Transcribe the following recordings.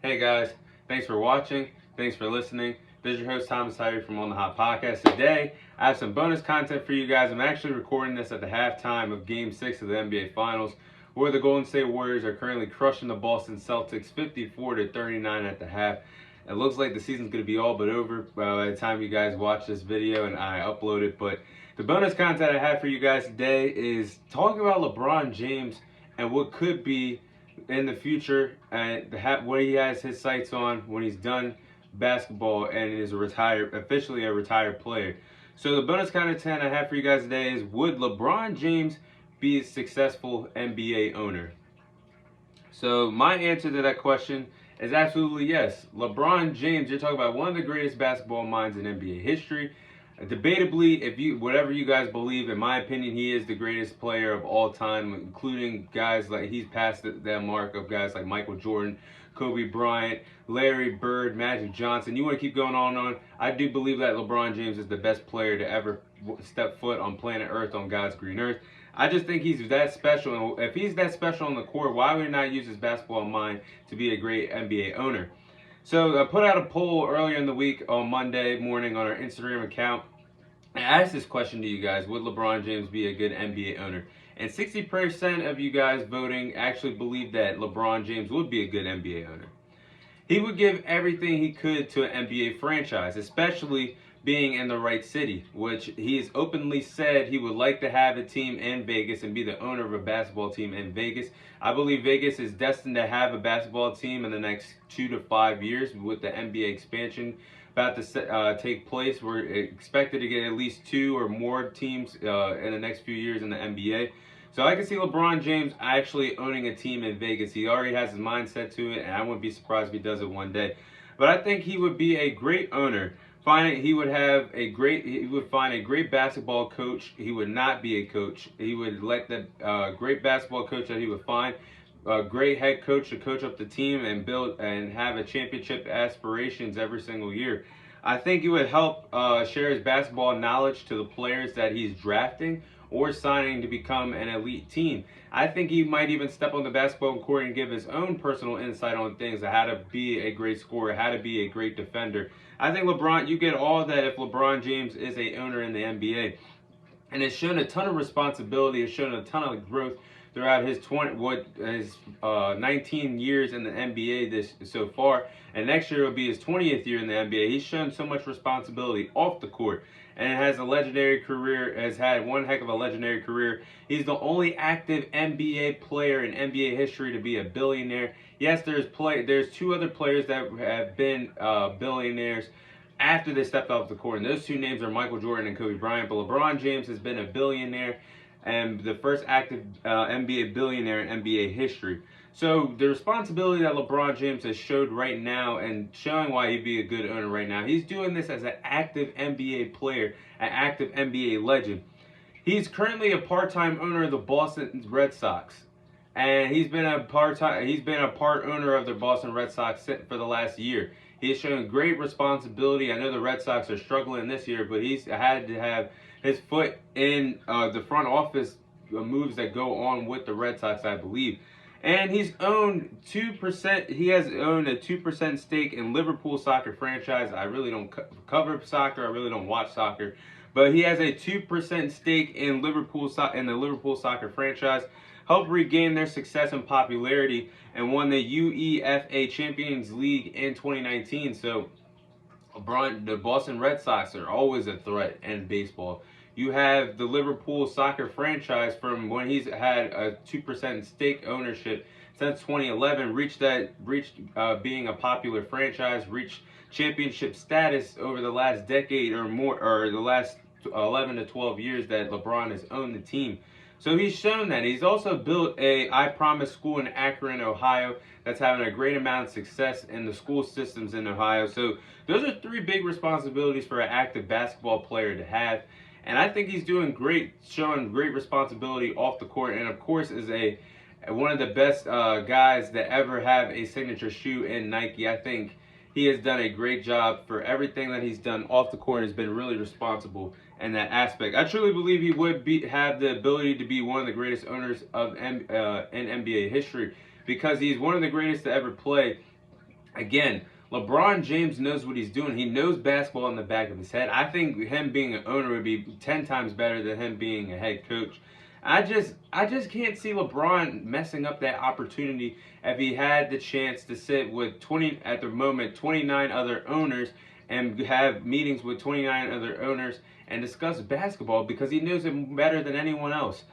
Hey guys, thanks for watching. Thanks for listening. This is your host Thomas Hyde from On the Hot Podcast. Today, I have some bonus content for you guys. I'm actually recording this at the halftime of Game 6 of the NBA Finals, where the Golden State Warriors are currently crushing the Boston Celtics 54-39 at the half. It looks like the season's going to be all but over by the time you guys watch this video and I upload it. But the bonus content I have for you guys today is talking about LeBron James and what could be in the future and what he has his sights on when he's done basketball and is officially a retired player. So the bonus content I have for you guys today is, would LeBron James be a successful NBA owner? So my answer to that question is absolutely yes. LeBron James, you're talking about one of the greatest basketball minds in NBA history. Debatably, whatever you guys believe, in my opinion, he is the greatest player of all time, including guys like, he's passed that mark of guys like Michael Jordan, Kobe Bryant, Larry Bird, Magic Johnson. You want to keep going on and on. I do believe that LeBron James is the best player to ever step foot on planet Earth, on God's green earth. I just think he's that special. And if he's that special on the court, why would he not use his basketball mind to be a great NBA owner? So I put out a poll earlier in the week on Monday morning on our Instagram account. I asked this question to you guys: would LeBron James be a good NBA owner? And 60% of you guys voting actually believe that LeBron James would be a good NBA owner. He would give everything he could to an NBA franchise, especially being in the right city, which he has openly said he would like to have a team in Vegas and be the owner of a basketball team in Vegas. I believe Vegas is destined to have a basketball team in the next 2 to 5 years with the NBA expansion about to take place. We're expected to get at least 2 or more teams in the next few years in the NBA. So I can see LeBron James actually owning a team in Vegas. He already has his mindset to it, and I wouldn't be surprised if he does it one day. But I think he would be a great owner. He would find a great basketball coach. He would not be a coach. He would let the great basketball coach that he would find, a great head coach to coach up the team and build and have a championship aspirations every single year. I think he would help share his basketball knowledge to the players that he's drafting or signing to become an elite team. I think he might even step on the basketball court and give his own personal insight on things, how to be a great scorer, how to be a great defender. I think you get all that if LeBron James is a owner in the NBA. And it's shown a ton of responsibility, it's shown a ton of growth throughout his 19 years in the NBA so far, and next year will be his 20th year in the NBA. He's shown so much responsibility off the court, and has had one heck of a legendary career. He's the only active NBA player in NBA history to be a billionaire. Yes, there's 2 other players that have been billionaires after they stepped off the court, and those 2 names are Michael Jordan and Kobe Bryant. But LeBron James has been a billionaire and the first active NBA billionaire in NBA history. So the responsibility that LeBron James has showed right now, and showing why he'd be a good owner right now, he's doing this as an active NBA player, an active NBA legend. He's currently a part-time owner of the Boston Red Sox, and he's been a part owner of the Boston Red Sox for the last year. He has shown great responsibility. I know the Red Sox are struggling this year, but he's had to have his foot in the front office moves that go on with the Red Sox, I believe. And he's owned 2%. He has owned a 2% stake in Liverpool soccer franchise. I really don't cover soccer. I really don't watch soccer, but he has a 2% stake in the Liverpool soccer franchise. Helped regain their success and popularity, and won the UEFA Champions League in 2019. So the Boston Red Sox are always a threat in baseball. You have the Liverpool soccer franchise from when he's had a 2% stake ownership since 2011, reached being a popular franchise, reached championship status over the last decade or more, or the last 11 to 12 years that LeBron has owned the team. So he's shown that. He's also built a I Promise school in Akron, Ohio, that's having a great amount of success in the school systems in Ohio. So those are 3 big responsibilities for an active basketball player to have. And I think he's doing great, showing great responsibility off the court, and of course is one of the best guys that ever have a signature shoe in Nike. I think he has done a great job for everything that he's done off the court, has been really responsible in that aspect. I truly believe he would have the ability to be one of the greatest owners in NBA history, because he's one of the greatest to ever play Again, LeBron James knows what he's doing. He knows basketball in the back of his head. I think him being an owner would be 10 times better than him being a head coach. I just can't see LeBron messing up that opportunity if he had the chance to sit with 20 at the moment 29 other owners and have meetings with 29 other owners and discuss basketball because he knows it better than anyone else.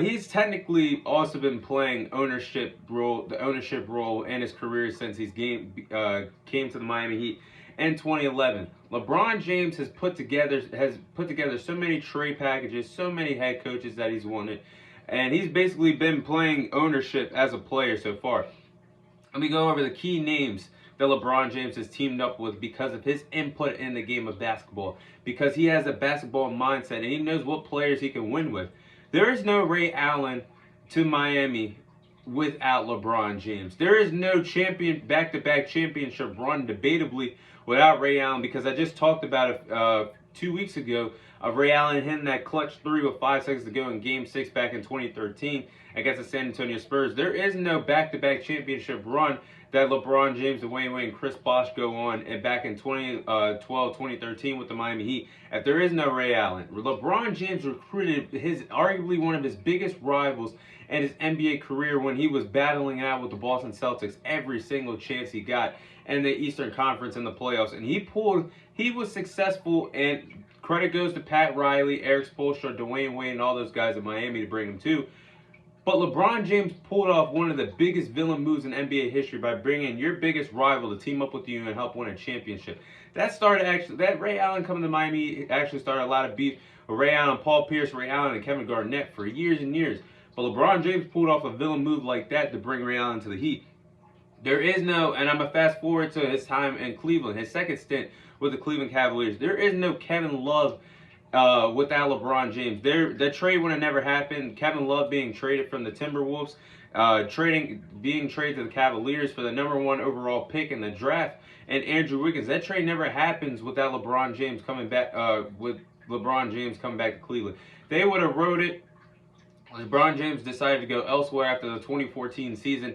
He's technically also been playing the ownership role in his career since came to the Miami Heat in 2011. LeBron James has put together so many trade packages, so many head coaches that he's wanted, and he's basically been playing ownership as a player so far. Let me go over the key names that LeBron James has teamed up with because of his input in the game of basketball, because he has a basketball mindset and he knows what players he can win with. There is no Ray Allen to Miami without LeBron James. There is no back-to-back championship run debatably without Ray Allen, because I just talked about it 2 weeks ago of Ray Allen hitting that clutch three with 5 seconds to go in Game 6 back in 2013 against the San Antonio Spurs. There is no back-to-back championship run that LeBron James, Dwayne Wade, and Chris Bosh go on and back in 2012, 2013 with the Miami Heat. If there is no Ray Allen, LeBron James recruited arguably one of his biggest rivals in his NBA career when he was battling out with the Boston Celtics every single chance he got in the Eastern Conference in the playoffs. And he was successful, and credit goes to Pat Riley, Eric Spoelstra, Dwayne Wade, and all those guys in Miami to bring him to. But LeBron James pulled off one of the biggest villain moves in NBA history by bringing your biggest rival to team up with you and help win a championship. That Ray Allen coming to Miami actually started a lot of beef with Ray Allen, Paul Pierce, Ray Allen, and Kevin Garnett for years and years. But LeBron James pulled off a villain move like that to bring Ray Allen to the Heat. There is no, and I'm going to fast forward to his time in Cleveland, his second stint with the Cleveland Cavaliers. There is no Kevin Love without LeBron James. The trade would have never happened. Kevin Love being traded from the Timberwolves, being traded to the Cavaliers for the #1 overall pick in the draft, and Andrew Wiggins. That trade never happens without LeBron James coming back. With LeBron James coming back to Cleveland, they would have wrote it. LeBron James decided to go elsewhere after the 2014 season.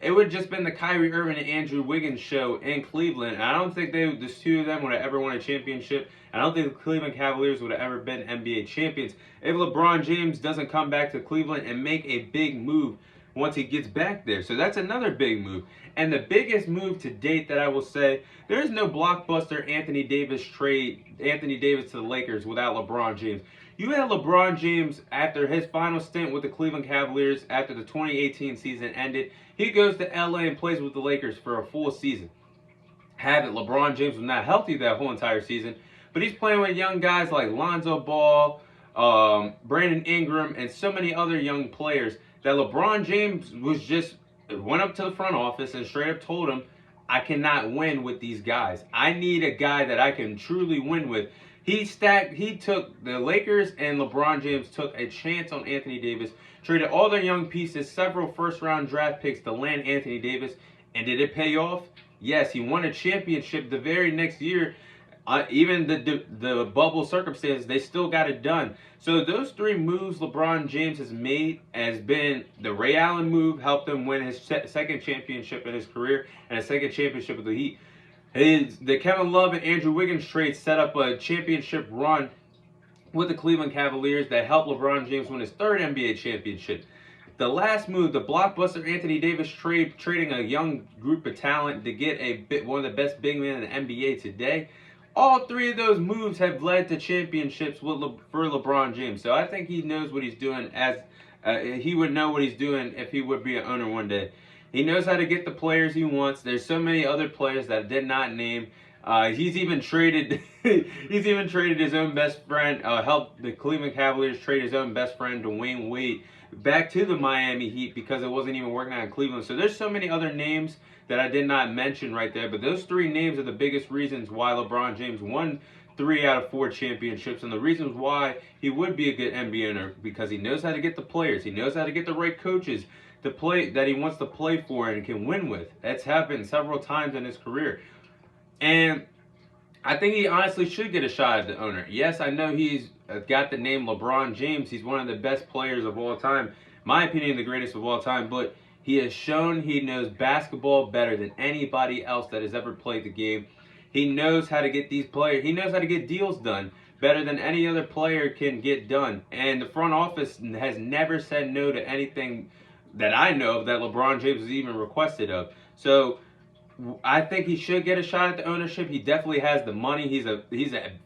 It would have just been the Kyrie Irving and Andrew Wiggins show in Cleveland. And I don't think the two of them would have ever won a championship. I don't think the Cleveland Cavaliers would have ever been NBA champions if LeBron James doesn't come back to Cleveland and make a big move once he gets back there. So that's another big move. And the biggest move to date that I will say, there is no blockbuster Anthony Davis to the Lakers without LeBron James. You had LeBron James after his final stint with the Cleveland Cavaliers after the 2018 season ended. He goes to LA and plays with the Lakers for a full season. LeBron James was not healthy that whole entire season, but he's playing with young guys like Lonzo Ball, Brandon Ingram, and so many other young players that LeBron James went up to the front office and straight up told him, I cannot win with these guys. I need a guy that I can truly win with. He took the Lakers, and LeBron James took a chance on Anthony Davis, traded all their young pieces, several first-round draft picks to land Anthony Davis, and did it pay off? Yes, he won a championship the very next year. Even the bubble circumstances, they still got it done. So those three moves LeBron James has made has been the Ray Allen move, helped him win his second championship in his career and a second championship with the Heat. The Kevin Love and Andrew Wiggins trade set up a championship run with the Cleveland Cavaliers that helped LeBron James win his third NBA championship. The last move, the blockbuster Anthony Davis trade, trading a young group of talent to get one of the best big men in the NBA today. All three of those moves have led to championships for LeBron James. So I think he knows what he's doing. He would know what he's doing if he would be an owner one day. He knows how to get the players he wants. There's so many other players that I did not name. He's even traded. He's even traded his own best friend. Helped the Cleveland Cavaliers trade his own best friend, Dwayne Wade, back to the Miami Heat because it wasn't even working out in Cleveland. So there's so many other names that I did not mention right there. But those three names are the biggest reasons why LeBron James won 3 out of 4 championships, and the reasons why he would be a good NBA owner, because he knows how to get the players. He knows how to get the right coaches to play that he wants to play for and can win with. That's happened several times in his career. And I think he honestly should get a shot at the owner. Yes, I know he's got the name LeBron James. He's one of the best players of all time. My opinion, the greatest of all time. But He has shown he knows basketball better than anybody else that has ever played the game. He knows how to get these players, he knows how to get deals done better than any other player can get done. And the front office has never said no to anything that I know of that LeBron James has even requested of. So I think he should get a shot at the ownership. He definitely has the money. He's a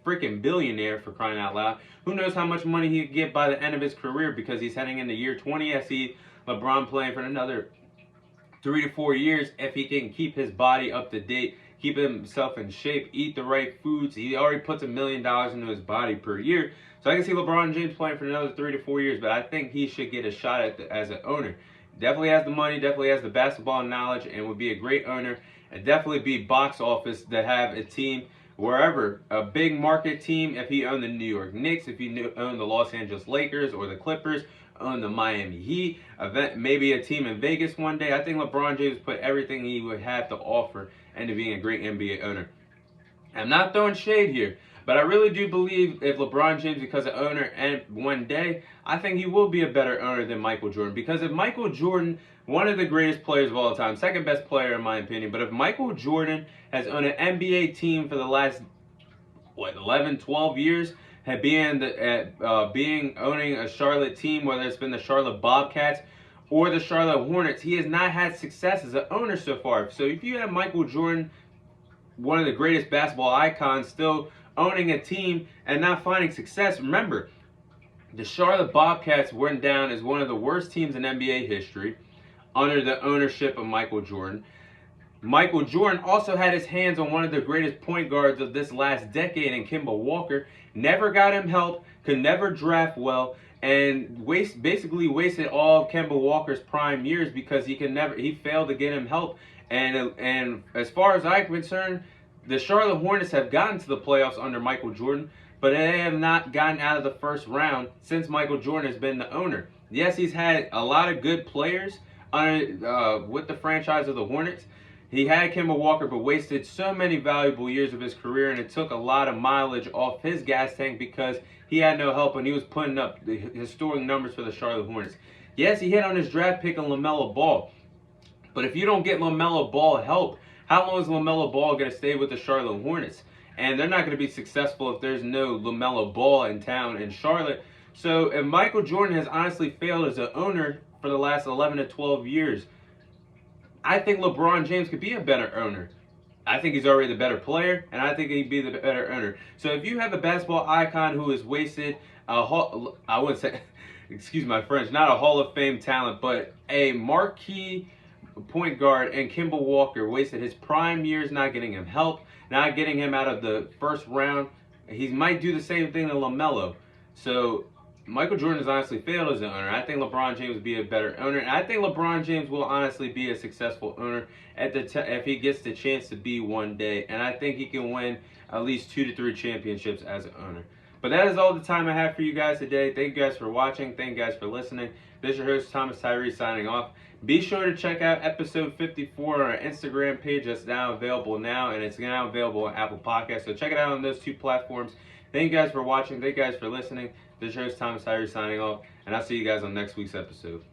freaking billionaire, for crying out loud. Who knows how much money he could get by the end of his career, because he's heading into year 20. I see LeBron playing for another 3 to 4 years if he can keep his body up to date, keep himself in shape, eat the right foods. He already puts $1 million into his body per year. So I can see LeBron James playing for another 3 to 4 years, but I think he should get a shot at as an owner. Definitely has the money, definitely has the basketball knowledge, and would be a great owner. And definitely be box office to have a team wherever, a big market team. If he owned the New York Knicks, if he owned the Los Angeles Lakers or the Clippers, owned the Miami Heat, maybe a team in Vegas one day. I think LeBron James put everything he would have to offer into being a great NBA owner. I'm not throwing shade here, but I really do believe if LeBron James becomes an owner and one day, I think he will be a better owner than Michael Jordan. Because if Michael Jordan, one of the greatest players of all time, second best player in my opinion, but if Michael Jordan has owned an NBA team for the last 11, 12 years, owning a Charlotte team, whether it's been the Charlotte Bobcats or the Charlotte Hornets, he has not had success as an owner so far. So if you have Michael Jordan, one of the greatest basketball icons, still owning a team and not finding success, remember, the Charlotte Bobcats went down as one of the worst teams in NBA history under the ownership of Michael Jordan. Michael Jordan also had his hands on one of the greatest point guards of this last decade in Kemba Walker. Never got him help, could never draft well, and basically wasted all of Kemba Walker's prime years because he failed to get him help. And as far as I'm concerned, the Charlotte Hornets have gotten to the playoffs under Michael Jordan, but they have not gotten out of the first round since Michael Jordan has been the owner. Yes, he's had a lot of good players with the franchise of the Hornets. He had Kemba Walker, but wasted so many valuable years of his career, and it took a lot of mileage off his gas tank because he had no help, and he was putting up the historic numbers for the Charlotte Hornets. Yes, he hit on his draft pick on LaMelo Ball, but if you don't get LaMelo Ball help, how long is LaMelo Ball going to stay with the Charlotte Hornets? And they're not going to be successful if there's no LaMelo Ball in town in Charlotte. So if Michael Jordan has honestly failed as an owner for the last 11 to 12 years, I think LeBron James could be a better owner. I think he's already the better player, and I think he'd be the better owner. So if you have a basketball icon who has wasted I wouldn't say, excuse my French, not a Hall of Fame talent, but a marquee point guard, and Kemba Walker wasted his prime years not getting him help, not getting him out of the first round, he might do the same thing to LaMelo. So Michael Jordan has honestly failed as an owner. I think LeBron James would be a better owner. And I think LeBron James will honestly be a successful owner if he gets the chance to be one day. And I think he can win at least 2 to 3 championships as an owner. But that is all the time I have for you guys today. Thank you guys for watching. Thank you guys for listening. This is your host, Thomas Tyree, signing off. Be sure to check out episode 54 on our Instagram page. That's now available now, and it's now available on Apple Podcasts. So check it out on those 2 platforms. Thank you guys for watching. Thank you guys for listening. This is your host, Thomas Tyree, signing off, and I'll see you guys on next week's episode.